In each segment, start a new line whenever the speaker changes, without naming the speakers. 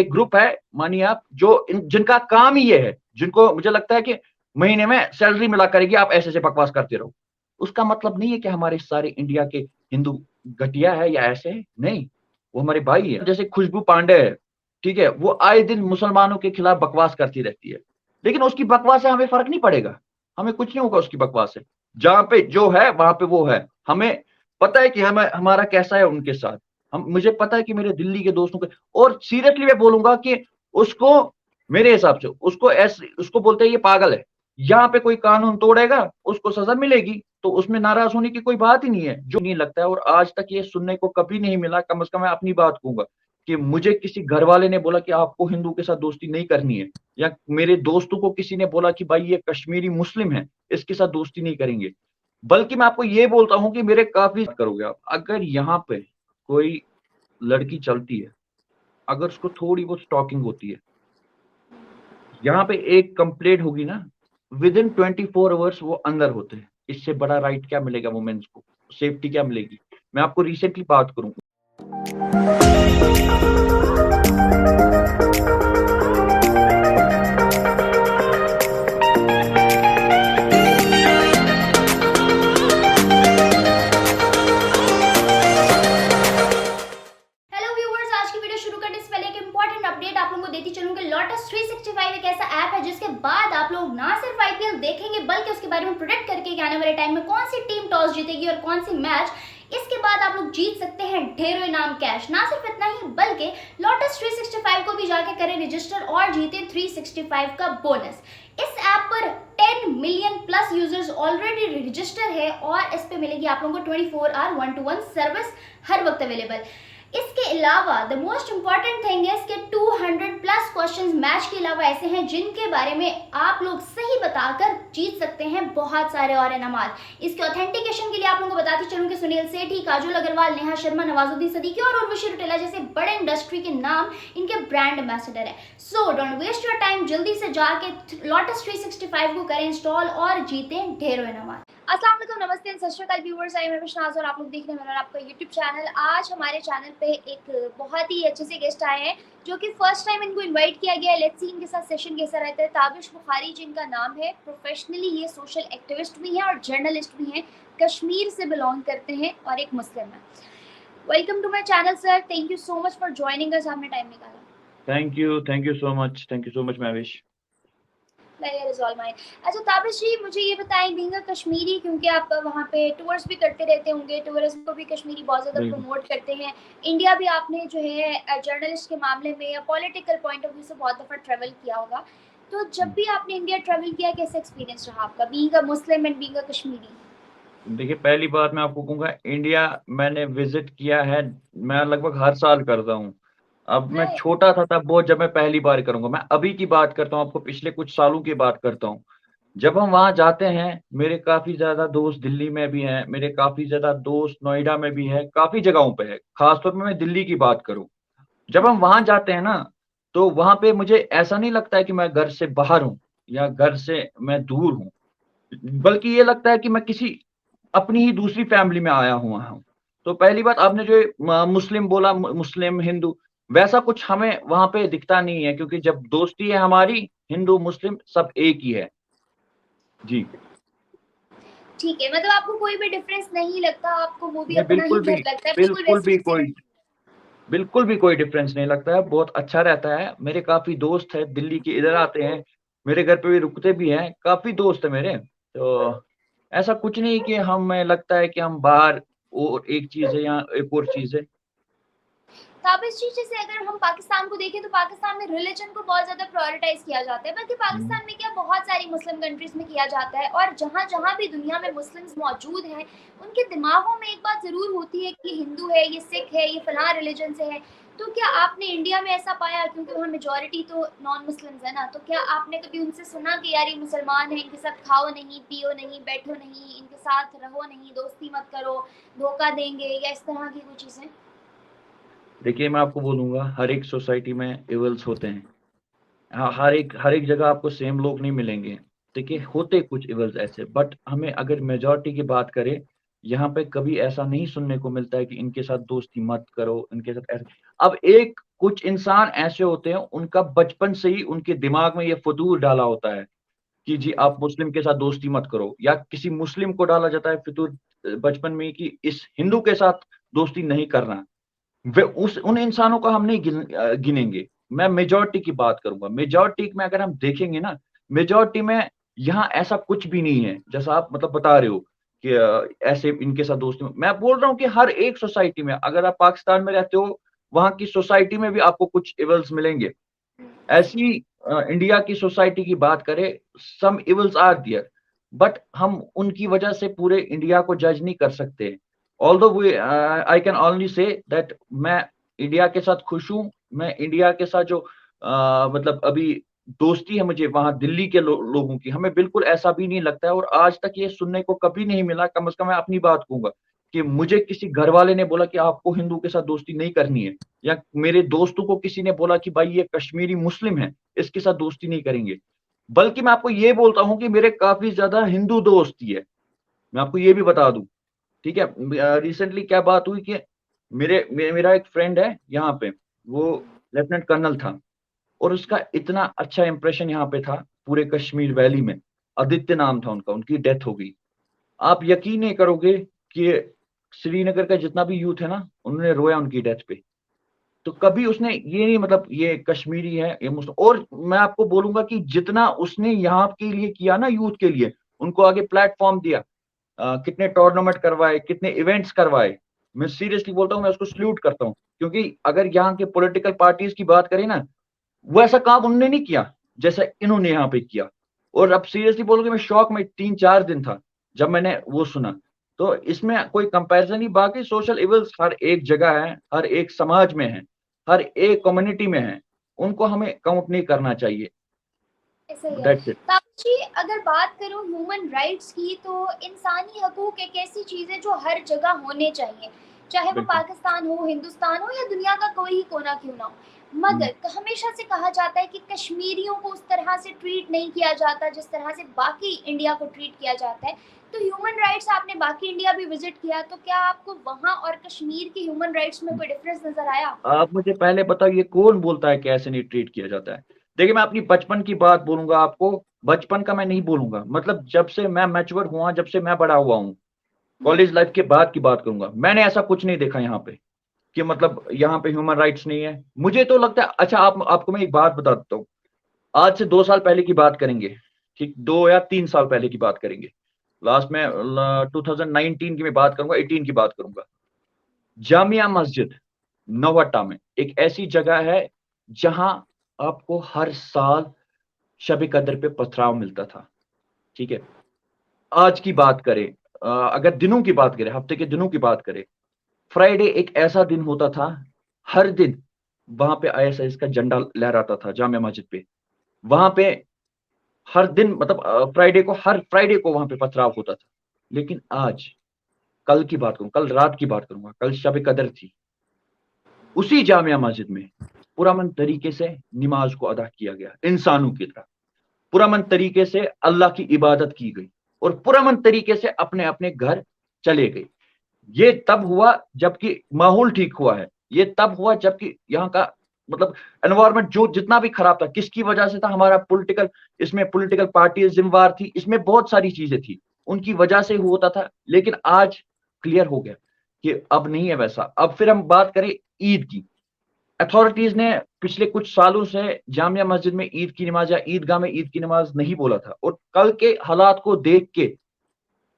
एक ग्रुप है, मानिए आप, जो जिनका काम ही ये है, जिनको मुझे लगता है कि महीने में सैलरी मिला करेगी, आप ऐसे बकवास करते रहो। उसका मतलब नहीं है कि हमारे सारे इंडिया के हिंदू घटिया है या ऐसे है, नहीं, वो हमारे भाई है। जैसे खुशबू पांडे है, ठीक है, वो आए दिन मुसलमानों के खिलाफ बकवास करती रहती है, लेकिन उसकी बकवास से हमें फर्क नहीं पड़ेगा, हमें कुछ नहीं होगा उसकी बकवास से। जहां पे जो है वहां पे वो है, हमें पता है कि हमें हमारा कैसा है उनके साथ। हम मुझे पता है कि मेरे दिल्ली के दोस्तों के, और सीरियसली मैं बोलूंगा कि उसको, मेरे हिसाब से उसको ऐसे, उसको बोलते हैं ये पागल है। यहाँ पे कोई कानून तोड़ेगा उसको सजा मिलेगी, तो उसमें नाराज होने की कोई बात ही नहीं है, जो नहीं लगता है। और आज तक ये सुनने को कभी नहीं मिला, कम से कम मैं अपनी बात कहूंगा, कि मुझे किसी घर वाले ने बोला कि आपको हिंदू के साथ दोस्ती नहीं करनी है, या मेरे दोस्तों को किसी ने बोला कि भाई ये कश्मीरी मुस्लिम है, इसके साथ दोस्ती नहीं करेंगे। बल्कि मैं आपको ये बोलता हूं कि मेरे काफी करोगे आप, अगर यहाँ पे कोई लड़की चलती है, अगर उसको थोड़ी बहुत स्टॉकिंग होती है, यहाँ पे एक कंप्लेंट होगी ना, विद इन 24 आवर्स वो अंदर होते हैं। इससे बड़ा राइट क्या मिलेगा वुमेन्स को, सेफ्टी क्या मिलेगी। मैं आपको रिसेंटली बात करूं,
हेलो व्यूअर्स, आज की वीडियो शुरू करने से पहले एक इंपॉर्टेंट अपडेट आप लोगों को देती चलूंगी। लोटस 365 एक ऐसा ऐप है जिसके बाद आप लोग ना सिर्फ आईपीएल देखेंगे बल्कि उसके बारे में प्रेडिक्ट करके कि आने वाले टाइम में कौन सी टीम टॉस जीतेगी और कौन सी मैच, इसके बाद आप लोग जीत सकते हैं ढेरों इनाम कैश। ना सिर्फ इतना ही बल्कि लोटस 365 को भी जाके करें रजिस्टर और जीते 365 का बोनस। इस ऐप पर 10 million plus users already register है और इस पे मिलेगी आप लोगों को 24 आवर 1-to-1 सर्विस हर वक्त अवेलेबल। इसके अलावा द मोस्ट इंपॉर्टेंट थिंग है कि 200 प्लस क्वेश्चंस मैच के अलावा ऐसे हैं जिनके बारे में आप लोग सही बताकर जीत सकते हैं बहुत सारे और इनामात। इसके ऑथेंटिकेशन के लिए आप लोगों को बताती चलूं कि सुनील सेठी, काजोल अग्रवाल, नेहा शर्मा, नवाजुद्दीन सिद्दीकी और उर्वशी रुटेला जैसे बड़े इंडस्ट्री के नाम इनके ब्रांड एम्बेसडर है। So don't waste your time, जल्दी से जाके लोटस 365 को करें इंस्टॉल और जीतें ढेरों इनामात। अस्सलाम वालेकुम, नमस्ते, सत श्री अकाल व्यूअर्स, आई एम विश्वास और आप लोग देख रहे हैं मेरा आपका यूट्यूब चैनल। आज हमारे चैनल पे एक बहुत ही अच्छे से गेस्ट आए हैं जो कि फर्स्ट टाइम इनको इनवाइट किया गया है। लेट्स सी इनके साथ सेशन कैसा रहता है। ताबिश बुखारी जिनका नाम है, प्रोफेशनली ये सोशल एक्टिविस्ट भी हैं और जर्नलिस्ट भी हैं, कश्मीर से बिलोंग करते हैं और एक मुस्लिम है। Welcome to my channel sir, thank you so much for joining us, आपने टाइम निकाला।
Thank you so much Mahvish.
अच्छा ताबिश जी, मुझे ये बताएं, बीइंग अ कश्मीरी, क्योंकि आप वहाँ पे टूर्स भी करते रहते होंगे, टूरिज्म को भी कश्मीरी बहुत ज़्यादा प्रमोट करते हैं। इंडिया भी आपने जो है जर्नलिस्ट के मामले में या पॉलिटिकल पॉइंट ऑफ व्यू से बहुत दफ़ा ट्रैवल किया होगा, तो जब भी आपने इंडिया ट्रैवल किया कैसा एक्सपीरियंस रहा आपका, being a Muslim and being a Kashmiri?
देखिए, पहली बात मैं आपको कहूँगा, इंडिया मैंने विजिट किया है, मैं लगभग हर साल करता हूँ। अब मैं छोटा था तब, वो जब मैं पहली बार करूँगा, मैं अभी की बात करता हूँ, आपको पिछले कुछ सालों की बात करता हूँ। जब हम वहाँ जाते हैं, मेरे काफ़ी ज़्यादा दोस्त दिल्ली में भी हैं, मेरे काफ़ी ज़्यादा दोस्त नोएडा में भी हैं, काफ़ी जगहों पे है, ख़ासतौर पे मैं दिल्ली की बात करूँ। जब हम वहाँ जाते हैं ना, तो वहाँ पे मुझे ऐसा नहीं लगता है कि मैं घर से बाहर हूँ या घर से मैं दूर हूँ, बल्कि ये लगता है कि मैं किसी अपनी ही दूसरी फैमिली में आया हुआ हूँ। तो पहली बात, आपने जो मुस्लिम बोला, मुस्लिम हिंदू, वैसा कुछ हमें वहाँ पे दिखता नहीं है, क्योंकि जब दोस्ती है हमारी, हिंदू मुस्लिम सब एक ही है। जी।
ठीक है, मतलब आपको कोई भी डिफरेंस नहीं लगता, आपको वो भी
नहीं,
अपना ही घर लगता है, बिल्कुल
बिल्कुल
वैसे
भी
जैसे।
कोई बिल्कुल भी कोई डिफरेंस नहीं लगता है, बहुत अच्छा रहता है। मेरे काफ़ी दोस्त हैं दिल्ली के, इधर आते हैं, मेरे घर पे भी रुकते भी हैं, काफ़ी दोस्त हैं मेरे। तो ऐसा कुछ नहीं कि हमें लगता है कि हम बाहर, और एक चीज़ है यहाँ एक और चीज़ है।
ताबिश जी, जैसे अगर हम पाकिस्तान को देखें तो पाकिस्तान में रिलीजन को बहुत ज़्यादा प्रायोरिटाइज किया जाता है, बल्कि
हुँ।
पाकिस्तान में क्या बहुत सारी मुस्लिम कंट्रीज़ में किया जाता है। और जहाँ जहाँ भी दुनिया में मुस्लिम्स मौजूद हैं, उनके दिमागों में एक बात ज़रूर होती है कि हिंदू है, ये सिख है, ये फलां रिलीजन से है। तो क्या आपने इंडिया में ऐसा पाया, क्योंकि वहाँ मेजोरिटी तो नॉन मुस्लिम्स है ना, तो क्या आपने कभी उनसे सुना कि यार ये मुसलमान है, इनके साथ खाओ नहीं, पियो नहीं, बैठो नहीं, इनके साथ रहो नहीं, दोस्ती मत करो, धोखा देंगे, या इस तरह की कोई चीज़ें?
देखिए, मैं आपको बोलूँगा, हर एक सोसाइटी में इविल्स होते हैं। हाँ, हर एक जगह आपको सेम लोग नहीं मिलेंगे। देखिए, होते कुछ इविल्स ऐसे, बट हमें अगर मेजॉरिटी की बात करें, यहाँ पे कभी ऐसा नहीं सुनने को मिलता है कि इनके साथ दोस्ती मत करो, इनके साथ ऐसे। अब एक कुछ इंसान ऐसे होते हैं, उनका बचपन से ही उनके दिमाग में ये फतूर डाला होता है कि जी आप मुस्लिम के साथ दोस्ती मत करो, या किसी मुस्लिम को डाला जाता है फितूर बचपन में कि इस हिंदू के साथ दोस्ती नहीं करना। वे उस उन इंसानों को हम नहीं गिनेंगे। मैं मेजॉरिटी की बात करूंगा। मेजॉरिटी में अगर हम देखेंगे ना, मेजॉरिटी में यहाँ ऐसा कुछ भी नहीं है जैसा आप मतलब बता रहे हो कि ऐसे इनके साथ दोस्ती। मैं बोल रहा हूँ कि हर एक सोसाइटी में, अगर आप पाकिस्तान में रहते हो, वहां की सोसाइटी में भी आपको कुछ इवल्स मिलेंगे। ऐसी इंडिया की सोसाइटी की बात करें, सम इवल्स आर देयर, बट हम उनकी वजह से पूरे इंडिया को जज नहीं कर सकते। Although I can only say that मैं इंडिया के साथ खुश हूँ। मैं इंडिया के साथ जो मतलब अभी दोस्ती है मुझे वहां दिल्ली के लोगों की, हमें बिल्कुल ऐसा भी नहीं लगता है। और आज तक ये सुनने को कभी नहीं मिला, कम से कम मैं अपनी बात कहूंगा, कि मुझे किसी घर वाले ने बोला कि आपको हिंदू के साथ दोस्ती नहीं करनी है, या मेरे दोस्तों को किसी ने बोला कि भाई ये कश्मीरी मुस्लिम है, इसके साथ दोस्ती नहीं करेंगे। बल्कि मैं आपको ये बोलता हूँ कि मेरे काफी ज्यादा हिंदू दोस्त ही है। मैं आपको ये भी बता दूं, ठीक है। रिसेंटली क्या बात हुई कि मेरा एक फ्रेंड है यहाँ पे, वो लेफ्टिनेंट कर्नल था, और उसका इतना अच्छा इंप्रेशन यहाँ पे था पूरे कश्मीर वैली में। आदित्य नाम था उनका, उनकी डेथ हो गई। आप यकीन नहीं करोगे कि श्रीनगर का जितना भी यूथ है ना, उन्होंने रोया उनकी डेथ पे। तो कभी उसने ये नहीं मतलब ये कश्मीरी है ये मुस्लिम। और मैं आपको बोलूंगा कि जितना उसने यहाँ के लिए किया ना, यूथ के लिए, उनको आगे प्लेटफॉर्म दिया, कितने टूर्नामेंट करवाए, कितने इवेंट्स करवाए, मैं सीरियसली बोलता हूँ, मैं उसको सल्यूट करता हूँ। क्योंकि अगर यहाँ के पॉलिटिकल पार्टीज की बात करें ना, वो ऐसा काम उन्होंने नहीं किया जैसा इन्होंने यहाँ पे किया। और अब सीरियसली बोलोगे, मैं शॉक में 3-4 दिन था जब मैंने वो सुना। तो इसमें कोई कंपैरिजन नहीं। बाकी सोशल इवल्स हर एक जगह है, हर एक समाज में है, हर एक कम्युनिटी में है, उनको हमें काउंट नहीं करना चाहिए।
सही है।
That's it.
तापस जी, अगर बात करूं ह्यूमन राइट्स की, तो इंसानी हकूक एक ऐसी चीज़ है जो हर जगह होने चाहिए, चाहे वो
बिल्कुल।
पाकिस्तान हो, हिंदुस्तान हो, या दुनिया का कोई ही कोना क्यों ना हो। मगर हमेशा से कहा जाता है कि कश्मीरियों को उस तरह से ट्रीट नहीं किया जाता जिस तरह से बाकी इंडिया को ट्रीट किया जाता है। तो ह्यूमन राइट्स, आपने बाकी इंडिया भी विजिट किया, तो क्या आपको वहाँ और कश्मीर की ह्यूमन राइट्स में कोई डिफरेंस नजर आया?
आप मुझे पहले बताओ, ये कौन बोलता है कि ऐसे नहीं ट्रीट किया जाता है? देखिए, मैं अपनी बचपन की बात बोलूंगा आपको। बचपन का मैं नहीं बोलूंगा, मतलब जब से मैं मैच्योर हुआ, जब से मैं बड़ा हुआ हूँ, कॉलेज लाइफ के बाद की बात करूंगा, मैंने ऐसा कुछ नहीं देखा यहाँ पे कि मतलब यहाँ पे ह्यूमन राइट्स नहीं है। मुझे तो लगता है, अच्छा आपको मैं एक बात बता देता हूँ। आज से 2 साल पहले की बात करेंगे, ठीक, 2 या 3 साल पहले की बात करेंगे। लास्ट में 2019 की मैं बात करूंगा, 18 की बात करूंगा। जामिया मस्जिद नौहट्टा में एक ऐसी जगह है जहां आपको हर साल शब कदर पे पथराव मिलता था, ठीक है। आज की बात करें, अगर दिनों की बात करें, हफ्ते के दिनों की बात करें, फ्राइडे एक ऐसा दिन होता था, हर दिन वहां पे आईएसआईएस का झंडा लहराता था जामिया मस्जिद पे। वहां पे हर दिन मतलब फ्राइडे को, हर फ्राइडे को वहां पे पथराव होता था। लेकिन आज, कल की बात करूं, कल रात की बात करूंगा, कल शब कदर थी, उसी जामिया मस्जिद में पुरअमन तरीके से नमाज को अदा किया गया, इंसानों की तरह पुरअमन तरीके से अल्लाह की इबादत की गई, और पुरअमन तरीके से अपने अपने घर चले गए। ये तब हुआ जबकि माहौल ठीक हुआ है। ये तब हुआ जबकि यहाँ का मतलब एनवायरमेंट जो जितना भी खराब था, किसकी वजह से था? हमारा पॉलिटिकल, इसमें पॉलिटिकल पार्टी जिम्मेवार थी, इसमें बहुत सारी चीजें थी, उनकी वजह से होता था। लेकिन आज क्लियर हो गया कि अब नहीं है वैसा। अब फिर हम बात करें ईद की। अथॉरिटीज ने पिछले कुछ सालों से जामिया मस्जिद में ईद की नमाज या ईदगाह में ईद की नमाज नहीं बोला था, और कल के हालात को देख के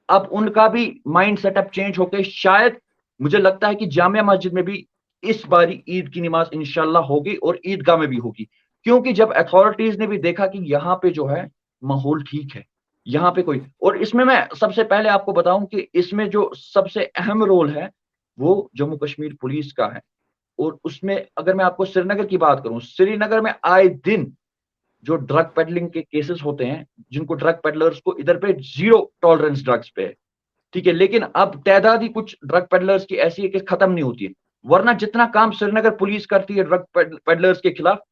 अब उनका भी माइंड सेटअप चेंज होकर शायद मुझे लगता है कि जामिया मस्जिद में भी इस बारी ईद की नमाज इंशाल्लाह होगी, और ईदगाह में भी होगी। क्योंकि जब अथॉरिटीज ने भी देखा कि यहाँ पे जो है माहौल ठीक है, यहाँ पे कोई, और इसमें मैं सबसे पहले आपको बताऊं कि इसमें जो सबसे अहम रोल है वो जम्मू कश्मीर पुलिस का है। और उसमें अगर मैं आपको श्रीनगर की बात करूं, श्रीनगर में आए दिन जो ड्रग पेडलिंग के केसेस होते हैं, जिनको ड्रग पेडलर्स को इधर पे जीरो टॉलरेंस ड्रग्स पे है, ठीक है। लेकिन अब तादाद ही कुछ ड्रग पेडलर्स की ऐसी है कि खत्म नहीं होती है। वरना जितना काम श्रीनगर पुलिस करती है ड्रग पेडलर्स के खिलाफ,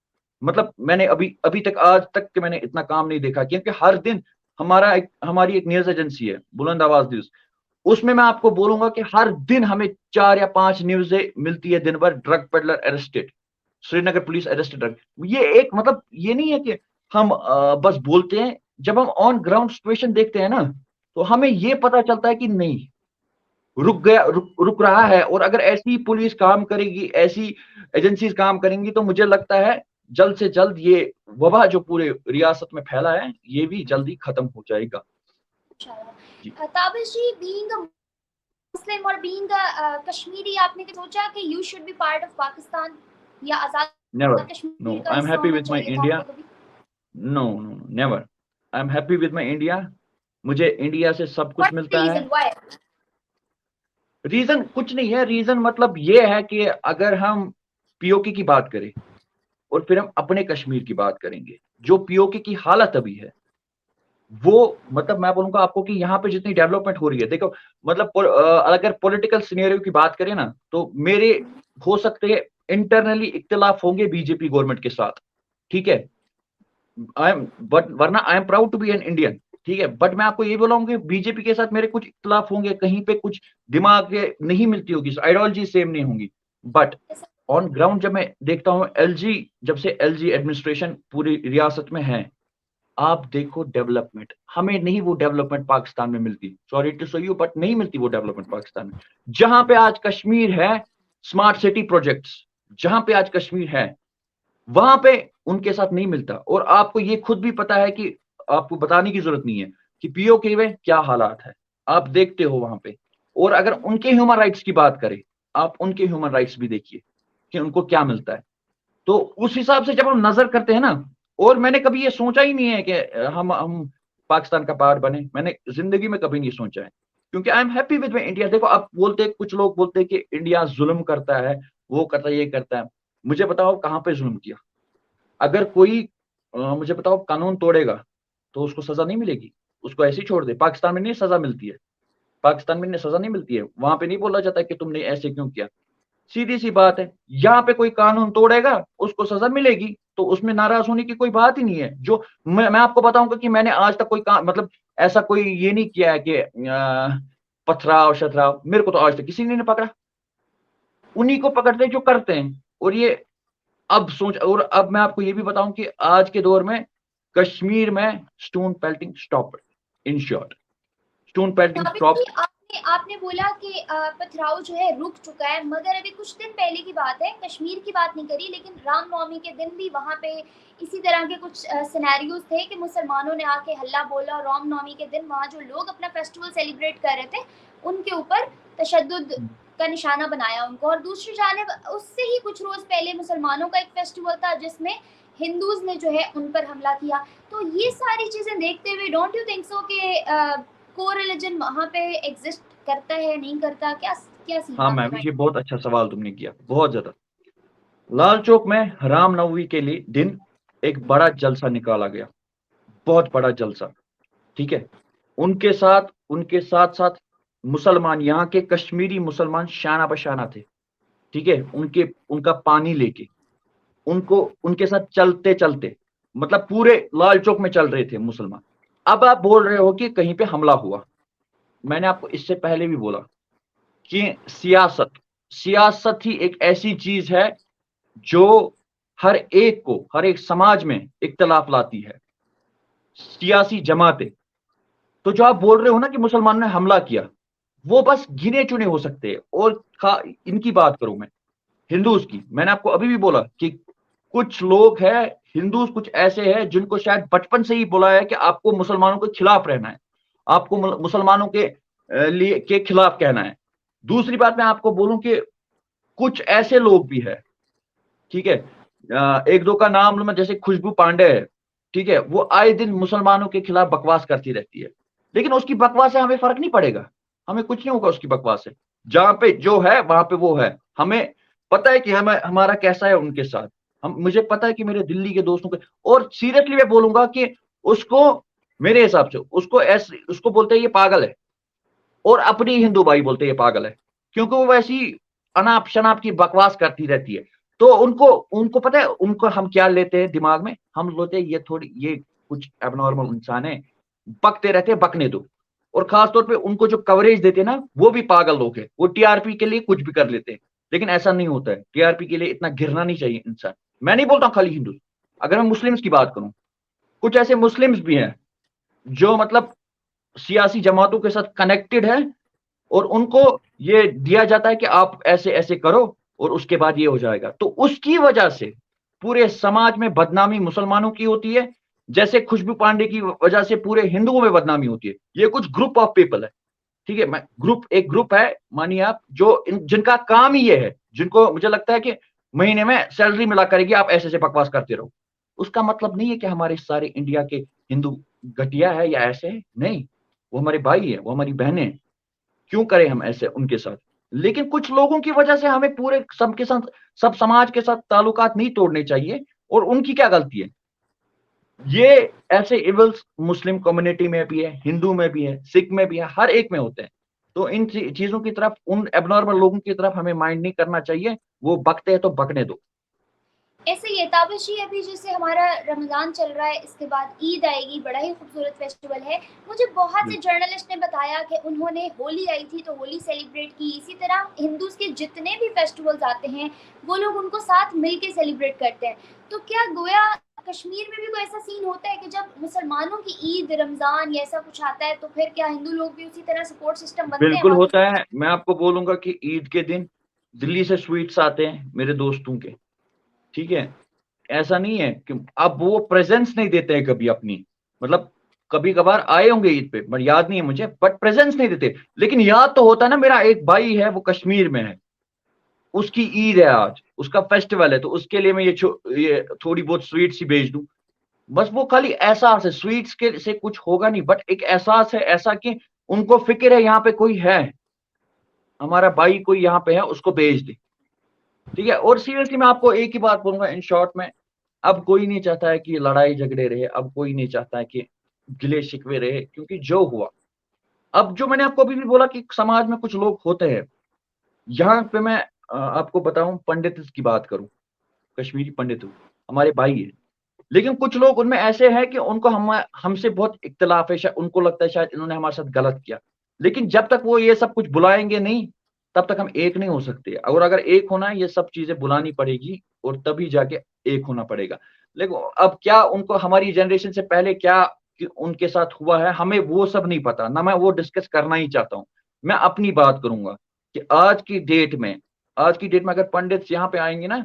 मतलब मैंने अभी अभी तक, आज तक के मैंने इतना काम नहीं देखा। क्योंकि हर दिन हमारी एक न्यूज एजेंसी है, बुलंद आवाज न्यूज, उसमें मैं आपको बोलूंगा कि हर दिन हमें 4 या 5 न्यूज़ें मिलती है दिन भर, drug peddler arrested, Srinagar police arrested रख, ये एक मतलब ये नहीं है कि हम बस बोलते हैं, जब हम ऑन ग्राउंड सिचुएशन देखते हैं ना, तो हमें ये पता चलता है कि नहीं, रुक रहा है। और अगर ऐसी पुलिस काम करेगी, ऐसी एजेंसीज काम करेंगी, तो मुझे लगता है जल्द से जल्द ये वबा जो पूरे रियासत में फैला है, ये भी जल्दी खत्म हो जाएगा। जी।
ताबिश जी, बीइंग अ मुस्लिम और बीइंग अ कश्मीरी, आपने क्या सोचा कि you should be part of Pakistan या आजाद
नेवर, नो,
कश्मीर का
आई एम
हिस्सा
हैप्पी
होना
विद माई
चाहिए था
इंडिया।
आपको कभी?
No no, never, I am happy with my India. मुझे इंडिया से सब कुछ
व्हाट
मिलता है।
Reason, why?
रीजन कुछ नहीं है, रीजन मतलब ये है कि अगर हम पीओके की बात करें और फिर हम अपने कश्मीर की बात करेंगे, जो पीओके की हालत अभी है, वो मतलब मैं बोलूंगा आपको कि यहाँ पे जितनी डेवलपमेंट हो रही है, देखो मतलब अगर पॉलिटिकल सिनेरियो की बात करें ना, तो मेरे हो सकते हैं इंटरनली इख्तिलाफ होंगे बीजेपी गवर्नमेंट के साथ, ठीक है, आई एम बट वरना I am proud to be an Indian, ठीक है, बट मैं आपको ये बोलाऊंगा बीजेपी के साथ मेरे कुछ इख्तिलाफ होंगे, कहीं पे कुछ दिमाग नहीं मिलती होगी, आइडियोलॉजी सेम नहीं होंगी, बट ऑन ग्राउंड जब मैं देखता हूँ एलजी, जब से एलजी एडमिनिस्ट्रेशन पूरी रियासत में है, आप देखो डेवलपमेंट, हमें नहीं वो डेवलपमेंट पाकिस्तान में मिलती, सॉरी टू से यू, बट नहीं मिलती वो डेवलपमेंट पाकिस्तान में। जहां पे आज कश्मीर है, स्मार्ट सिटी प्रोजेक्ट्स, जहां पे आज कश्मीर है, वहां पे उनके साथ नहीं मिलता। और आपको ये खुद भी पता है कि आपको बताने की जरूरत नहीं है कि पीओके में क्या हालात है, आप देखते हो वहां पे। और अगर उनके ह्यूमन राइट्स की बात करें, आप उनके ह्यूमन राइट्स भी देखिए कि उनको क्या मिलता है। तो उस हिसाब से जब हम नजर करते हैं ना, और मैंने कभी ये सोचा ही नहीं है कि हम पाकिस्तान का पार्ट बने, मैंने जिंदगी में कभी नहीं सोचा है, क्योंकि आई am happy with my India. देखो आप बोलते, कुछ लोग बोलते हैं कि इंडिया जुल्म करता है, वो करता है, ये करता है, मुझे बताओ कहां पे जुल्म किया? अगर कोई मुझे बताओ कानून तोड़ेगा तो उसको सजा नहीं मिलेगी, उसको ऐसे ही छोड़ दे। पाकिस्तान में नहीं सजा मिलती है, पाकिस्तान में सजा नहीं मिलती है, वहां पे नहीं बोला जाता कि तुमने ऐसे क्यों किया। सीधी सी बात है, यहाँ पे कोई कानून तोड़ेगा उसको सजा मिलेगी, तो उसमें नाराज होने की कोई बात ही नहीं है। जो मैं आपको बताऊंगा कि मैंने आज तक कोई मतलब ऐसा कोई ये नहीं किया है कि पथराव शथराव, मेरे को तो आज तक किसी ने नहीं पकड़ा, उन्हीं को पकड़ते जो करते हैं। और ये अब सोच, और अब मैं आपको ये भी बताऊं कि आज के दौर में कश्मीर में stone pelting stop, in short stone pelting
साबित
स्टॉप।
जी, आपने आपने बोला कि पथराव जो है रुक चुका है, मगर अभी कुछ दिन पहले की बात है, कश्मीर की बात नहीं करी, लेकिन रामनवमी के दिन भी वहाँ पे इसी तरह के कुछ सिनेरियोज थे कि मुसलमानों ने आके हल्ला बोला, और रामनवमी के दिन वहाँ जो लोग अपना फेस्टिवल सेलिब्रेट कर रहे थे उनके ऊपर तशद्दुद का निशाना बनाया उनको। और दूसरी जानिब उससे ही कुछ रोज पहले मुसलमानों का एक फेस्टिवल था जिसमें हिंदूज ने जो है उन पर हमला किया। तो ये सारी चीजें देखते हुए डोंट यू थिंक सो कि को रिलीजन वहाँ पे एग्जिस्ट करता है, नहीं करता, क्या क्या सीन
हाँ
आपके
मैम, ये
माइंड?
बहुत अच्छा सवाल तुमने किया, बहुत ज्यादा। लाल चौक में रामनवमी के लिए दिन एक बड़ा जलसा निकाला गया, बहुत बड़ा जलसा, ठीक है। उनके साथ साथ मुसलमान, यहाँ के कश्मीरी मुसलमान शाना बशाना थे, ठीक है, उनका पानी लेके, उनको उनके साथ चलते चलते, मतलब पूरे लाल चौक में चल रहे थे मुसलमान। अब आप बोल रहे हो कि कहीं पे हमला हुआ, मैंने आपको इससे पहले भी बोला कि सियासत, सियासत ही एक ऐसी चीज है जो हर एक को, हर एक समाज में इख्तलाफ लाती है, सियासी जमातें। तो जो आप बोल रहे हो ना कि मुसलमानों ने हमला किया, वो बस गिने चुने हो सकते हैं। और इनकी बात करूं मैं, हिंदूज की, मैंने आपको अभी भी बोला कि कुछ लोग हैं हिंदूज, कुछ ऐसे हैं जिनको शायद बचपन से ही बोला है कि आपको मुसलमानों के खिलाफ रहना है, आपको मुसलमानों के लिए के खिलाफ कहना है। दूसरी बात मैं आपको बोलूं कि कुछ ऐसे लोग भी है, ठीक है, एक दो का नाम लूं मैं, जैसे खुशबू पांडे है, ठीक है, वो आए दिन मुसलमानों के खिलाफ बकवास करती रहती है, लेकिन उसकी बकवास से हमें फर्क नहीं पड़ेगा, हमें कुछ नहीं होगा उसकी बकवास से। जहां पे जो है वहां पे वो है, हमें पता है कि हमें हमारा कैसा है उनके साथ। हम, मुझे पता है कि मेरे दिल्ली के दोस्तों के, और सीरियसली मैं बोलूंगा कि उसको, मेरे हिसाब से उसको ऐसे, उसको बोलते हैं ये पागल है, और अपनी हिंदू भाई बोलते हैं ये पागल है, क्योंकि वो वैसी अनाप शनाप की बकवास करती रहती है। तो उनको उनको पता है उनको हम क्या लेते हैं दिमाग में, हम लेते हैं ये कुछ एबनॉर्मल इंसान है, बकते रहते हैं, बकने दो। और खासतौर पे उनको जो कवरेज देते हैं ना, वो भी पागल लोग हैं, वो टीआरपी के लिए कुछ भी कर लेते हैं। लेकिन ऐसा नहीं होता है। टीआरपी के लिए इतना गिरना नहीं चाहिए इंसान। मैं नहीं बोलता खाली हिंदू, अगर मैं मुस्लिम्स की बात करूं, कुछ ऐसे मुस्लिम्स भी हैं जो मतलब सियासी जमातों के साथ कनेक्टेड है, और उनको ये दिया जाता है कि आप ऐसे ऐसे करो और उसके बाद ये हो जाएगा। तो उसकी वजह से पूरे समाज में बदनामी मुसलमानों की होती है, जैसे खुशबू पांडे की वजह से पूरे हिंदुओं में बदनामी होती है। ये कुछ ग्रुप ऑफ पीपल है, ठीक है। मैं एक ग्रुप है, मानिए आप, जो जिनका काम ही ये है, जिनको मुझे लगता है कि महीने में सैलरी मिला करेगी, आप ऐसे ऐसे बकवास करते रहो। उसका मतलब नहीं है कि हमारे सारे इंडिया के हिंदू घटिया है या ऐसे है, नहीं। वो हमारे भाई है, वो हमारी बहनें हैं। क्यों करें हम ऐसे उनके साथ? लेकिन कुछ लोगों की वजह से हमें पूरे सबके साथ, सब समाज के साथ ताल्लुकात नहीं तोड़ने चाहिए। और उनकी क्या गलती है? ये ऐसे इवल्स मुस्लिम कम्युनिटी में भी है, हिंदू में भी है, सिख में भी है, हर एक में होते हैं। तो इन चीजों की तरफ, उन एबनॉर्मल लोगों की तरफ हमें माइंड नहीं करना चाहिए। वो बकते हैं तो बकने दो।
ऐसे ही है ताबिश जी, अभी जैसे हमारा रमज़ान चल रहा है, इसके बाद ईद आएगी, बड़ा ही खूबसूरत फेस्टिवल है। मुझे बहुत से जर्नलिस्ट ने बताया कि उन्होंने होली आई थी तो होली सेलिब्रेट की। इसी तरह हिंदूज़ के जितने भी फेस्टिवल्स आते हैं वो लोग उनको साथ मिल के सेलिब्रेट करते हैं। तो क्या गोया कश्मीर में भी कोई ऐसा सीन होता है कि जब मुसलमानों की ईद, रमज़ान या ऐसा कुछ आता है तो फिर क्या हिंदू लोग भी उसी तरह सपोर्ट सिस्टम बनते हैं
बिल्कुल
वहाँ के?
होता है। मैं आपको बोलूंगा कि ईद के दिन दिल्ली से स्वीट्स आते हैं मेरे दोस्तों के, ठीक है। ऐसा नहीं है कि अब वो प्रेजेंस नहीं देते हैं कभी अपनी, मतलब कभी कभार आए होंगे ईद पे, पर याद नहीं है मुझे, बट प्रेजेंस नहीं देते। लेकिन याद तो होता है ना, मेरा एक भाई है वो कश्मीर में है, उसकी ईद है आज, उसका फेस्टिवल है, तो उसके लिए मैं ये थोड़ी बहुत स्वीट्स ही भेज दूं। बस वो खाली एहसास है, स्वीट्स के से कुछ होगा नहीं, बट एक एहसास है ऐसा कि उनको फिक्र है यहाँ पे कोई है, हमारा भाई कोई यहाँ पे है, उसको भेज दे, ठीक है। और सीरियसली मैं आपको एक ही बात बोलूंगा इन शॉर्ट में, अब कोई नहीं चाहता है कि लड़ाई झगड़े रहे, अब कोई नहीं चाहता है कि गिले शिकवे रहे, क्योंकि जो हुआ, अब जो मैंने आपको अभी भी बोला कि समाज में कुछ लोग होते हैं। यहाँ पे मैं आपको बताऊं, पंडित की बात करूं, कश्मीरी पंडित हमारे भाई है, लेकिन कुछ लोग उनमें ऐसे हैं कि उनको हमसे बहुत इख्तिलाफ है, शायद उनको लगता है शायद इन्होंने हमारे साथ गलत किया। लेकिन जब तक वो ये सब कुछ बुलाएंगे नहीं, तब तक हम एक नहीं हो सकते। और अगर एक होना है, ये सब चीजें बुलानी पड़ेगी, और तभी जाके एक होना पड़ेगा। लेकिन अब क्या उनको, हमारी जनरेशन से पहले क्या कि उनके साथ हुआ है, हमें वो सब नहीं पता ना, मैं वो डिस्कस करना ही चाहता हूँ। मैं अपनी बात करूंगा कि आज की डेट में अगर पंडित यहाँ पे आएंगे ना,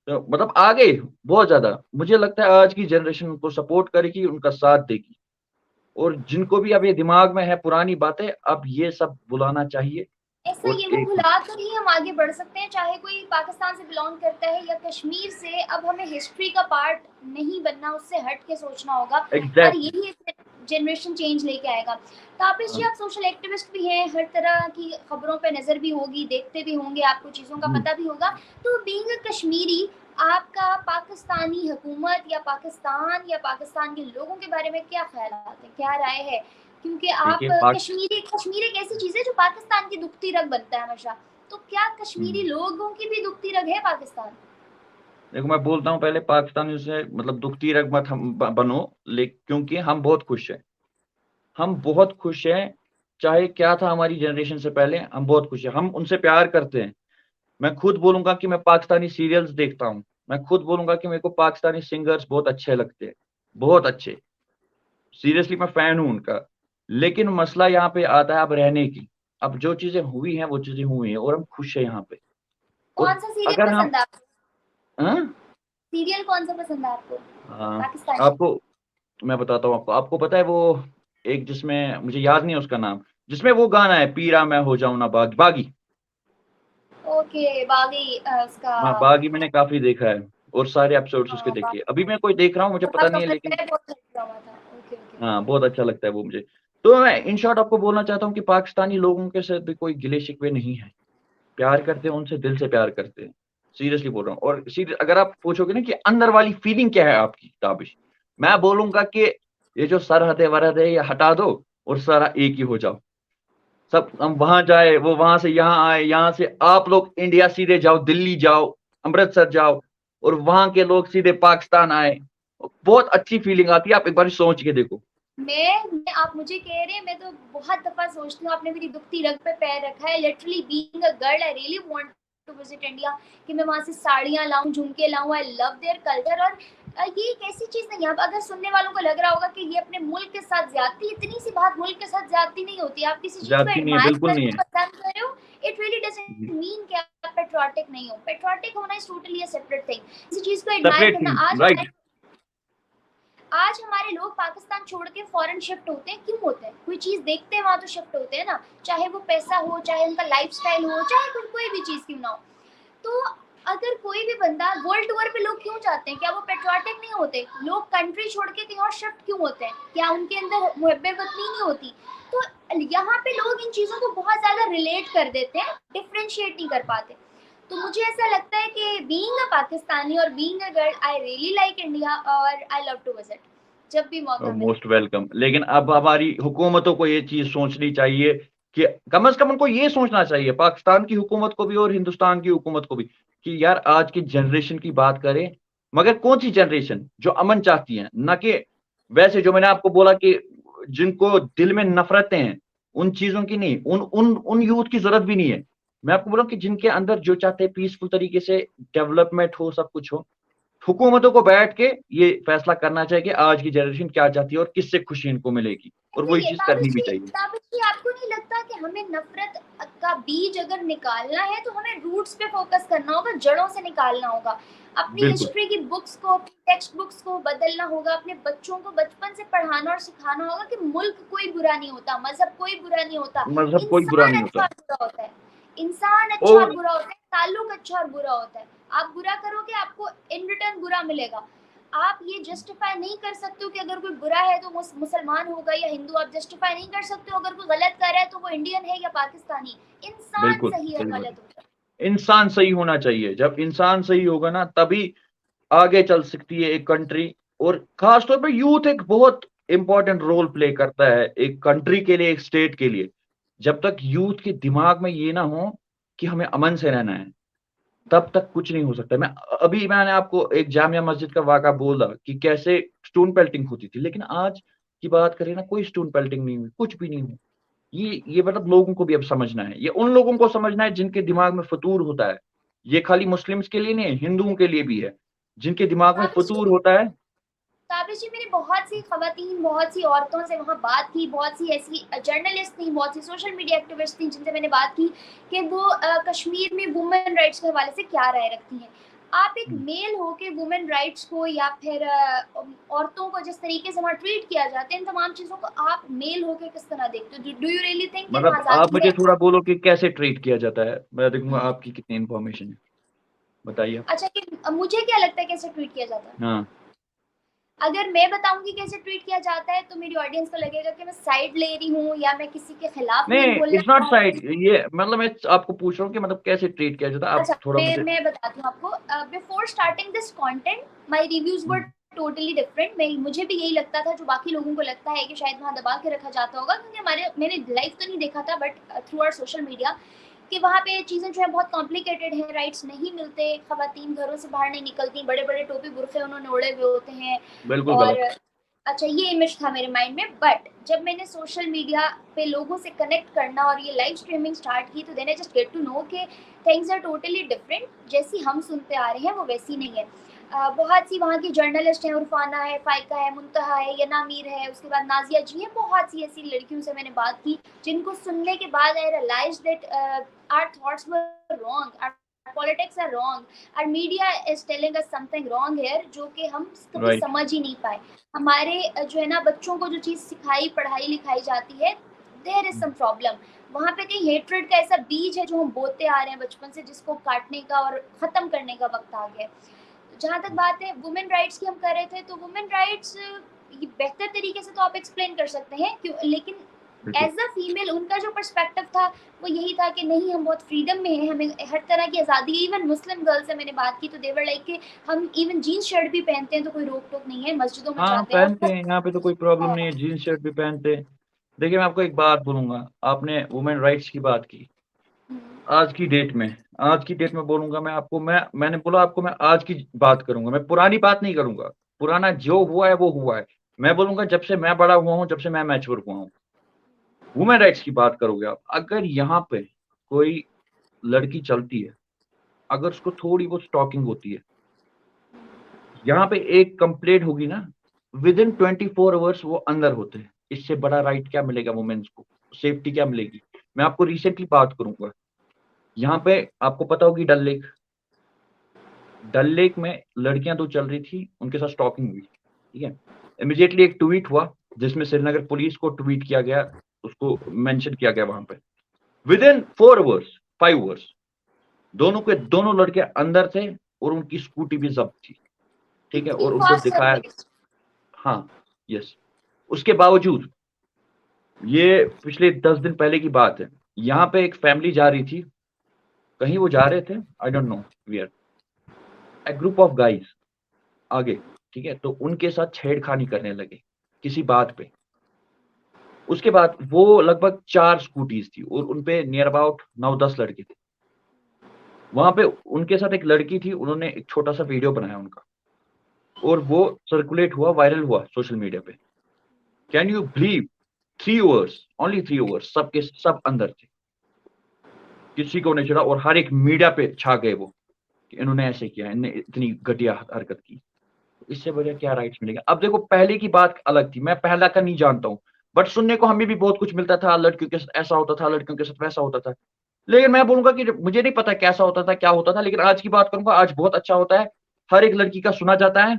तो मतलब आगे बहुत ज्यादा, मुझे लगता है आज की जनरेशन उनको सपोर्ट करेगी, उनका साथ देगी। और जिनको भी अब ये दिमाग में है पुरानी बातें, अब ये सब बुलाना चाहिए
ऐसा
और
ये वो
एक।
भुलाकर ही हम आगे बढ़ सकते हैं, चाहे कोई पाकिस्तान से बिलोंग करता है या कश्मीर से। अब हमें हिस्ट्री का पार्ट नहीं बनना, उससे हट के सोचना होगा, और
एग्जैक्टली।
यही एक जनरेशन चेंज लेके आएगा। ताबिश जी, आप सोशल एक्टिविस्ट भी हैं, हर तरह की खबरों पे नज़र भी होगी, देखते भी होंगे, आपको चीज़ों का पता भी होगा। तो बीइंग अ कश्मीरी, आपका पाकिस्तानी हुकूमत या पाकिस्तान के लोगों के बारे में क्या ख्यालात है, क्या राय है? क्योंकि आप
देखिए पाक
कश्मीर एक ऐसी चीज़ है जो पाकिस्तान की दुखती रग बनता है हमेशा। तो क्या कश्मीरी
हम्म,
लोगों की भी दुखती रग है पाकिस्तान?
देखो मैं बोलता हूँ, पहले पाकिस्तानियों से मतलब दुखती रग मत हम बनो, लेकिन क्योंकि हम बहुत खुश हैं, हम बहुत खुश हैं। चाहे क्या था हमारी जनरेशन से पहले, हम बहुत खुश हैं, हम उनसे प्यार करते हैं। मैं खुद बोलूंगा कि मैं पाकिस्तानी सीरियल्स देखता हूँ, मैं खुद बोलूंगा कि मेरे को पाकिस्तानी सिंगर्स बहुत अच्छे लगते हैं, बहुत अच्छे। सीरियसली मैं फैन हूं उनका। लेकिन मसला यहाँ पे आता है अब रहने की। अब जो चीजें हुई हैं वो चीजें हुई हैं, और हम खुश हैं यहाँ पे। और
कौन सा सीरियल
अगर हम,
पसंद है आपको?
हाँ,
सीरियल कौन सा पसंद है आपको?
हाँ,
पाकिस्तानी?
आपको मैं बताता हूँ, आपको आपको पता है वो एक, जिसमें मुझे याद नहीं है उसका नाम, जिसमें वो गाना है, पीरा मैं हो जाऊं ना बागी बागी।
ओके, बागी उसका।
हाँ, बागी मैंने काफी देखा है, और सारे एपिसोड्स उसके देखे हैं। अभी
बागी
मैं कोई देख रहा हूँ, मुझे
बहुत
पता नहीं है,
कमर
लेकिन
पे बहुत लगा हुआ था। Okay okay.
हाँ बहुत अच्छा लगता है वो मुझे। तो मैं इन शॉर्ट आपको बोलना चाहता हूँ कि पाकिस्तानी लोगों के साथ भी कोई गिले शिकवे नहीं है, प्यार करते हैं उनसे, दिल से प्यार करते हैं। सीरियसली बोल रहा हूँ। और अगर आप पूछोगे ना कि अंदर वाली फीलिंग क्या है आपकी, ताबिश, मैं बोलूंगा कि ये जो सरहद है वरहद है, ये हटा दो, और सारा एक ही हो जाओ। सब हम वहां जाए, वो वहां से यहाँ आए, यहाँ से आप लोग इंडिया सीधे जाओ, दिल्ली जाओ, अमृतसर जाओ, और वहां के लोग सीधे पाकिस्तान आए। बहुत अच्छी फीलिंग आती है, आप एक बार सोच के देखो।
आप मुझे कह रहे हैं, मैं तो बहुत दफा सोचती हूँ, आपने मेरी दुखती रग पे पैर रखा है। Literally being a girl, I really want to visit India, कि मैं वहाँ से साड़ियाँ लाऊं, झुमके लाऊं, आई लव देयर कल्चर। और ये एक ऐसी चीज नहीं है, अब अगर सुनने वालों को लग रहा होगा कि ये अपने मुल्क के साथ ज्यादती, इतनी सी बात मुल्क के साथ ज्यादती नहीं होती। आप किसी चीज को
जाती नहीं है,
एडमायर
बिल्कुल
कर
नहीं
रहे
है।
हो, पसंद कर रहे हो, इट रियली
जी,
डजंट मीन कि आप पेट्रियोटिक नहीं हो। पेट्रियोटिक होना is totally a separate thing. किसी चीज को एडमायर
सेपरेट
करना,
थिंग, राइट।
आज हमारे लोग पाकिस्तान छोड़ के फॉरेन शिफ्ट होते हैं, क्यों होते हैं? कोई चीज देखते हैं वहां तो शिफ्ट होते हैं ना, चाहे वो पैसा हो, चाहे उनका लाइफस्टाइल हो, चाहे कोई भी चीज क्यों ना हो। तो अगर कोई भी बंदा वर्ल्ड टूर पे, लोग क्यों जाते हैं? क्या वो पेट्रियोटिक नहीं होते? लोग कंट्री छोड़ के कहीं और शिफ्ट क्यों होते हैं? क्या उनके अंदर मुहब्बत वतनी नहीं होती? तो यहाँ पे लोग इन चीजों को बहुत ज्यादा रिलेट कर देते हैं, डिफ्रेंशिएट नहीं कर पाते। तो मुझे ऐसा लगता है कि बीइंग अ पाकिस्तानी और being a girl, I really like India और आई लव टू विजिट जब भी मौका मिले।
Most welcome. लेकिन अब हमारी हुकूमतों को ये चीज सोचनी चाहिए कि कम से कम उनको ये सोचना चाहिए, पाकिस्तान की हुकूमत को भी और हिंदुस्तान की हुकूमत को भी, कि यार आज की जनरेशन की बात करें, मगर कौन सी जनरेशन जो अमन चाहती है, ना कि वैसे जो मैंने आपको बोला कि जिनको दिल में नफरतें हैं, उन चीजों की नहीं, उन उन उन यूथ की जरूरत भी नहीं है। मैं आपको बोला कि जिनके अंदर जो चाहते हैं पीसफुल तरीके से डेवलपमेंट हो, सब कुछ हो, हुकूमतों को बैठ के ये फैसला करना चाहिए कि आज की जनरेशन क्या चाहती है और किससे खुशी इनको मिलेगी, और वही
देखिए
चीज करनी भी
ताबिश
चाहिए।
जी, आपको नहीं लगता कि हमें नफरत का बीज अगर निकालना है तो हमें रूट्स पे फोकस करना होगा, जड़ों से निकालना होगा। अपनी
बिल्कुल।
हिस्ट्री की बुक्स को, टेक्स्ट बुक्स को बदलना होगा, अपने बच्चों को बचपन से पढ़ाना और सिखाना होगा कि मुल्क कोई बुरा नहीं होता, मजहब कोई बुरा नहीं होता,
मजहब कोई बुरा
इंसान
नहीं
अच्छा
होता।
और बुरा होता है। इंसान अच्छा और
और
बुरा होता है, ताल्लुक अच्छा और बुरा होता है। आप बुरा करोगे, आपको इन रिटर्न बुरा मिलेगा। आप ये जस्टिफाई नहीं कर सकते हो कि अगर कोई बुरा है तो मुसलमान होगा या हिंदू। आप जस्टिफाई नहीं कर सकते हो अगर कोई गलत कर रहा है तो वो इंडियन है या पाकिस्तानी। इंसान
बिल्कुल
सही है,
सही बात
गलत
है।
होगा।
इंसान सही होना चाहिए, जब इंसान सही होगा ना तभी आगे चल सकती है एक कंट्री। और खास तौर पे यूथ एक बहुत इंपॉर्टेंट रोल प्ले करता है एक कंट्री के लिए, एक स्टेट के लिए। जब तक यूथ के दिमाग में ये ना हो कि हमें अमन से रहना है, तब तक कुछ नहीं हो सकता। मैंने आपको एक जामिया मस्जिद का वाक़ा बोला कि कैसे स्टोन पेल्टिंग होती थी, लेकिन आज की बात करें ना, कोई स्टोन पेल्टिंग नहीं हुई, कुछ भी नहीं हुआ। ये मतलब लोगों को भी अब समझना है, ये उन लोगों को समझना है जिनके दिमाग में फतूर होता है। ये खाली मुस्लिम्स के लिए नहीं है, हिंदुओं के लिए भी है, जिनके दिमाग में
ताबिश
फतूर होता है।
जी, मैंने बहुत सी खवातीन, बहुत सी औरतों से वहाँ बात की, बहुत सी ऐसी जर्नलिस्ट थी, बहुत सी सोशल मीडिया एक्टिविस्ट थी जिनसे मैंने बात की कि वो कश्मीर में वुमेन राइट्स के हवाले से क्या राय रखती हैं। आप एक मेल हो के वुमेन राइट्स को या फिर औरतों को जिस तरीके से वहाँ ट्रीट किया जाता है, इन तमाम चीज़ों को आप मेल हो के किस तरह देखते हो? डू यू रियली थिंक कि वहाँ
मतलब आप
आज़ादी
मुझे
है?
थोड़ा बोलो कि कैसे ट्रीट किया जाता है, मैं देखूंगा
हम्म।
आपकी कितनी इन्फॉर्मेशन है, बताइए आप।
अच्छा, कि मुझे क्या लगता है कैसे ट्रीट किया जाता है?
हाँ।
अगर मैं बताऊंगी कैसे ट्रीट किया जाता है तो मेरी ऑडियंस को लगेगा कि मैं साइड ले रही हूँ या मैं किसी के खिलाफ नहीं
नहीं,
बोलना
इट्स नॉट
चाह
साइड,
रही।
ये मतलब मैं आपको पूछ रहा हूँ कि मतलब कैसे ट्रीट किया जाता है, आप
अच्छा,
थोड़ा मुझे।
मैं बताती हूँ आपको। Before starting this content, my reviews were totally different. मैं मुझे भी यही लगता था जो बाकी लोगों को लगता है कि शायद वहाँ दबा के रखा जाता होगा, क्योंकि मैंने लाइव तो नहीं देखा था, but through our social media कि वहाँ पे चीज़ें जो है बहुत कॉम्प्लिकेटेड हैं, राइट्स नहीं मिलते, खवातीन घरों से बाहर नहीं निकलती, बड़े बड़े टोपी बुरखे उन्होंने ओढ़े हुए होते हैं।
बिल्कुल
और
गलत।
अच्छा, ये इमेज था मेरे माइंड में। बट जब मैंने सोशल मीडिया पे लोगों से कनेक्ट करना और ये लाइव स्ट्रीमिंग स्टार्ट की तो then I just get to know कि थिंग्स आर टोटली डिफरेंट। जैसी हम सुनते आ रहे हैं वो वैसी नहीं है। बहुत सी वहाँ की जर्नलिस्ट हैं, उरफाना है, फाइका है, मुंतहा है, यनामीर है, उसके बाद नाजिया जी है, बहुत सी ऐसी लड़कियों से मैंने बात की जिनको सुनने के बाद I realize that our thoughts were wrong, our politics are wrong, our media is telling us something wrong here, जो कि हम कभी
राइट।
समझ ही नहीं पाए। हमारे जो है ना बच्चों को जो चीज़ सिखाई पढ़ाई लिखाई जाती है, देयर इज सम प्रॉब्लम। वहाँ पे कहीं हेट्रेड का ऐसा बीज है जो हम बोते आ रहे हैं बचपन से, जिसको काटने का और ख़त्म करने का वक्त आ गया है। जहाँ तक बात है वुमेन राइट्स की हम कर रहे थे, तो वुमेन राइट्स ये बेहतर तरीके से तो आप एक्सप्लेन कर सकते हैं क्यों, लेकिन
बिल्कुल।
एज अ फीमेल उनका जो पर्सपेक्टिव था वो यही था कि नहीं, हम बहुत फ्रीडम में हैं, हमें हर तरह की आज़ादी है। इवन मुस्लिम गर्ल से मैंने बात की तो देवर लाइक कि हम इवन जीन्स शर्ट भी पहनते हैं तो कोई रोक टोक नहीं है, मस्जिदों में
हाँ
जाते हैं
पहनते
और
हैं, यहाँ पे तो कोई प्रॉब्लम नहीं है,
हाँ।
जीन्स शर्ट भी पहनते हैं। देखिए मैं आपको एक बात बोलूंगा, आपने वुमेन राइट्स की बात की। आज की डेट में, आज की डेट में बोलूंगा मैं आपको, मैंने बोला आपको, मैं आज की बात करूंगा, मैं पुरानी बात नहीं करूंगा। पुराना जो हुआ है वो हुआ है। मैं बोलूंगा जब से मैं बड़ा हुआ हूँ, जब से मैं मैच्योर हुआ हूँ। वुमेन राइट्स की बात करोगे आप, अगर यहाँ पे कोई लड़की चलती है अगर उसको थोड़ी बहुत स्टॉकिंग होती है, यहाँ पे एक कंप्लेंट होगी ना, विद इन 24 आवर्स वो अंदर होते हैं। इससे बड़ा राइट क्या मिलेगा वुमेन्स को, सेफ्टी क्या मिलेगी? मैं आपको रिसेंटली बात करूंगा, यहाँ पे आपको पता होगी डल लेक में लड़कियां तो चल रही थी, उनके साथ स्टॉकिंग हुई, ठीक है। इमीडिएटली एक ट्वीट हुआ जिसमें श्रीनगर पुलिस को ट्वीट किया गया, उसको मेंशन किया गया वहां पे। विद इन 4 आवर्स 5 आवर्स दोनों के दोनों लड़के अंदर थे और उनकी स्कूटी भी जब्त थी, ठीक है, और उनको दिखाया। हाँ, यस। उसके बावजूद ये पिछले 10 दिन पहले की बात है, यहाँ पे एक फैमिली जा रही थी, कहीं वो जा रहे थे, I don't know where, a group of guys आगे, ठीक है, तो उनके साथ छेड़खानी करने लगे किसी बात पे। उसके बाद वो लगभग 4 स्कूटीज थी और उनपे नियर अबाउट 9-10 लड़के थे। वहां पे उनके साथ एक लड़की थी, उन्होंने एक छोटा सा वीडियो बनाया उनका और वो सर्कुलेट हुआ, वायरल हुआ सोशल मीडिया पे। Can you believe 3 hours, only 3 hours सबके सब अंदर थे, किसी को नहीं छोड़ा और हर एक मीडिया पे छा गए वो कि इन्होंने ऐसे किया, इन्होंने इतनी घटिया हरकत की। इससे बढ़िया क्या राइट्स मिलेगा? अब देखो, पहले की बात अलग थी, मैं पहला का नहीं जानता हूँ, बट सुनने को हमें भी बहुत कुछ मिलता था, लड़कियों के साथ ऐसा होता था, लड़कियों के साथ वैसा होता था। लेकिन मैं बोलूंगा कि मुझे नहीं पता कैसा होता था, क्या होता था, लेकिन आज की बात करूंगा, आज बहुत अच्छा होता है। हर एक लड़की का सुना जाता है।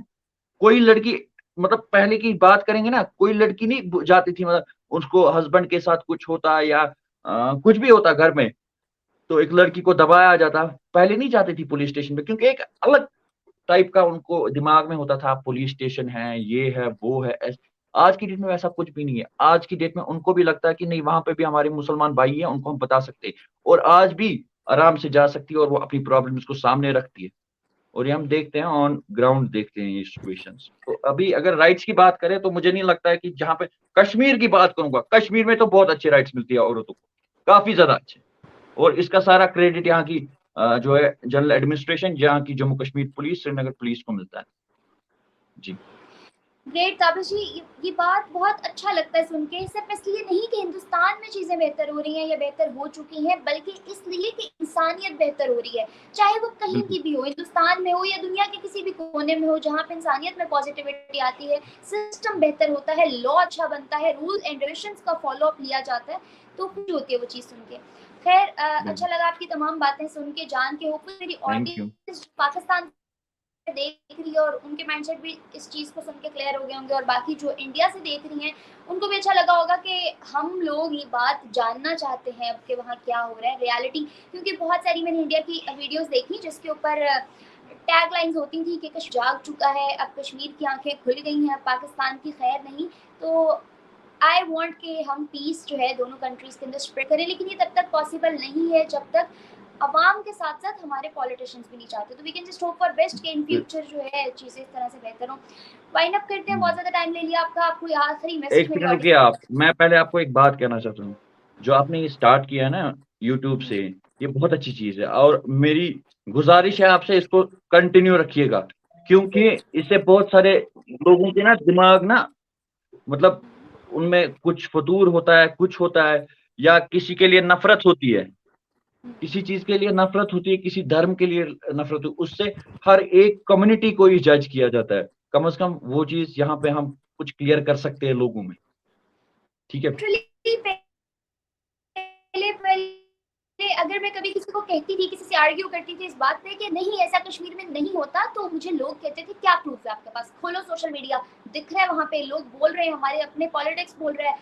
कोई लड़की, मतलब पहले की बात करेंगे ना, कोई लड़की नहीं जाती थी, मतलब उसको हस्बैंड के साथ कुछ होता या कुछ भी होता घर में, तो एक लड़की को दबाया जाता, पहले नहीं जाती थी पुलिस स्टेशन पे, क्योंकि एक अलग टाइप का उनको दिमाग में होता था, पुलिस स्टेशन है, ये है, वो है, आज की डेट में वैसा कुछ भी नहीं है। आज की डेट में उनको भी लगता है कि नहीं, वहां पे भी हमारे मुसलमान भाई हैं, उनको हम बता सकते हैं, और आज भी आराम से जा सकती है और वो अपनी प्रॉब्लम्स को सामने रखती है। और ये हम देखते हैं, ऑन ग्राउंड देखते हैं ये सिचुएशंस। तो अभी अगर राइट्स की बात करें तो मुझे नहीं लगता है कि, जहां पे कश्मीर की बात करूंगा, कश्मीर में तो बहुत अच्छे राइट्स मिलती है औरतों को, काफी ज्यादा अच्छे। और इसका सारा क्रेडिट यहाँ की जो है जनरल एडमिनिस्ट्रेशन, यहाँ की जम्मू कश्मीर पुलिस, श्रीनगर पुलिस को मिलता है। जी,
ग्रेट ताबिश जी, ये बात बहुत अच्छा लगता है सुन के। सिर्फ इसलिए नहीं कि हिंदुस्तान में चीज़ें बेहतर हो रही हैं या बेहतर हो चुकी हैं, बल्कि इसलिए कि इंसानियत बेहतर हो रही है, चाहे वो कहीं
बिल्कुल
की भी हो, हिंदुस्तान में हो या दुनिया के किसी भी कोने में हो, जहाँ पे इंसानियत में पॉजिटिविटी आती है, सिस्टम बेहतर होता है, लॉ अच्छा बनता है, रूल एंड रेगुलेशंस का फॉलो अप लिया जाता है, तो खुशी होती है वो चीज़ सुन के। खैर, अच्छा लगा आपकी तमाम बातें सुन के, जान के। होपफुली मेरी
थैंक यू।
ऑडियंस पाकिस्तान देख रही है और उनके माइंडसेट भी इस चीज़ को सुन के क्लियर हो गए होंगे, और बाकी जो इंडिया से देख रही हैं उनको भी अच्छा लगा होगा कि हम लोग ये बात जानना चाहते हैं अब कि वहाँ क्या हो रहा है रियलिटी। क्योंकि बहुत सारी मैंने इंडिया की वीडियोस देखी जिसके ऊपर टैग लाइन्स होती थी कि कश्मीर जाग चुका है, अब कश्मीर की आंखें खुल गई हैं, अब पाकिस्तान की खैर नहीं। तो आई वांट कि हम पीस जो है दोनों कंट्रीज़ के अंदर स्प्रेड करें, लेकिन ये तब तक पॉसिबल नहीं है जब तक अवाम के साथ साथ हमारे पॉलिटिशियंस भी नहीं चाहते। तो we can just hope for best कि इन फ्यूचर जो है चीज़ें इस तरह से बेहतर हों। वाइंड अप करते हैं, बहुत ज़्यादा टाइम ले लिया आपका। आपको आखिरी मैसेज
एक
मेरी
सेकंड रुकिए
ऑडियंस
आप, मैं पहले आपको एक बात कहना चाहता हूँ। जो आपने ये स्टार्ट किया है ना यूट्यूब से, ये बहुत अच्छी चीज है, और मेरी गुजारिश है आपसे, इसको कंटिन्यू रखिएगा, क्योंकि इससे बहुत सारे लोगों के ना दिमाग ना, मतलब उनमें कुछ फतूर होता है, कुछ होता है, या किसी के लिए नफरत होती है, किसी चीज के लिए नफरत होती है, किसी धर्म के लिए नफरत होती है, उससे हर एक कम्युनिटी को ही जज किया जाता है। कम से कम वो चीज यहाँ पे हम कुछ क्लियर कर सकते हैं लोगों में, ठीक है।
पहले पहले अगर मैं कभी किसी को कहती थी, किसी से आर्ग्यू करती थी इस बात पे कि नहीं ऐसा कश्मीर में नहीं होता, तो मुझे लोग कहते थे क्या प्रूफ है आपके पास, खोलो सोशल मीडिया, दिख रहा है वहाँ पे लोग बोल रहे हैं, हमारे अपने पॉलिटिक्स बोल रहे हैं।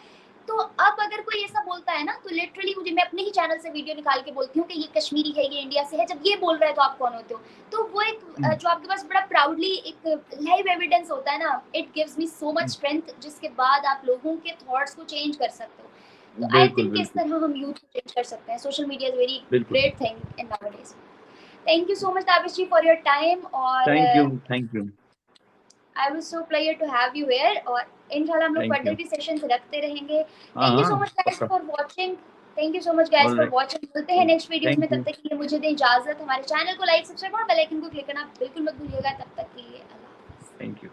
तो अब अगर कोई ऐसा बोलता है ना, तो लिटरली मुझे, मैं अपने ही चैनल से वीडियो निकाल के बोलती हूँ कि ये कश्मीरी है, ये इंडिया से है। जब ये बोल रहा है तो आप कौन होते हो? तो वो एक जो आपके पास बड़ा प्राउडली एक लाइव एविडेंस होता है ना, it gives me so much strength, जिसके बाद आप लोगों के थॉट्स को चेंज कर सकते हो। तो आई
बिल्कुल
थिंक इस
बिल्कुल
तरह हम यूथ को चेंज कर सकते हैं। सोशल मीडिया इज वेरी
बिल्कुल।
Great thing in nowadays. Thank you so much Tabish ji for your time, और
thank you, thank you,
I was so player to have you here, और इंशाल्लाह हम लोग
थैंक
फर्दर
यू।
भी सेशंस रखते रहेंगे।
हाँ
थैंक यू सो
हाँ,
मच गाइस
पक्का।
For watching. Thank you so much guys for
alright,
watching. मिलते हैं नेक्स्ट वीडियोस में,
थैंक
तब
यू,
तक के लिए मुझे दें इजाजत। हमारे चैनल को लाइक, सब्सक्राइब और बेल आइकन को क्लिक करना बिल्कुल मत भूलिएगा। तब तक के लिए अल्लाह हाफ़िज़।
Thank you.